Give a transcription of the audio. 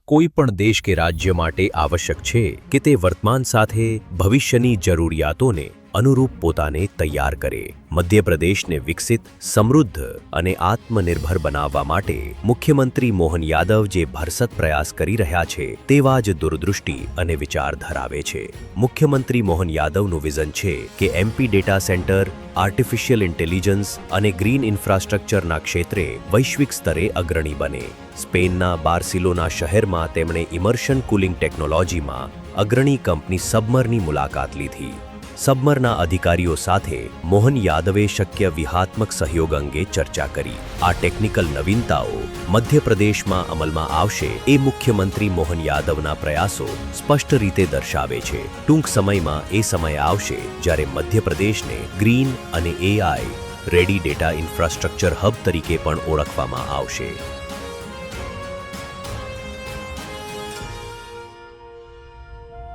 કોઈ પણ દેશ કે રાજ્ય માટે આવશ્યક છે કે તે વર્તમાન સાથે ભવિષ્યની જરૂરિયાતોને અનુરૂપ પોતાને તૈયાર કરે. મધ્યપ્રદેશને વિકસિત, સમૃદ્ધ અને આત્મનિર્ભર બનાવવા માટે મુખ્યમંત્રી મોહન યાદવ જે ભરસક પ્રયાસ કરી રહ્યા છે તેવા જ દૂરદૃષ્ટિ અને વિચાર ધરાવે છે. મુખ્યમંત્રી મોહન યાદવનું વિઝન છે કે MP data centre, artificial intelligence અને ગ્રીન ઇન્ફ્રાસ્ટ્રક્ચરના ક્ષેત્રે વૈશ્વિક સ્તરે અગ્રણી બને. સ્પેનના બાર્સિલોના શહેરમાં તેમણે ઇમર્શન કુલિંગ ટેકનોલોજીમાં અગ્રણી કંપની સબમરની મુલાકાત લીધી. સબમરના અધિકારીઓ સાથે મોહન યાદવે શક્ય વ્યૂહાત્મક સહયોગ અંગે ચર્ચા કરી. આ ટેકનિકલ નવીનતાઓ મધ્યપ્રદેશમાં અમલમાં આવશે એ મુખ્યમંત્રી મોહન યાદવના પ્રયાસો સ્પષ્ટ રીતે દર્શાવે છે. ટૂંક સમયમાં એ સમય આવશે જ્યારે મધ્યપ્રદેશને ગ્રીન અને AI ready data infrastructure hub તરીકે પણ ઓળખવામાં આવશે.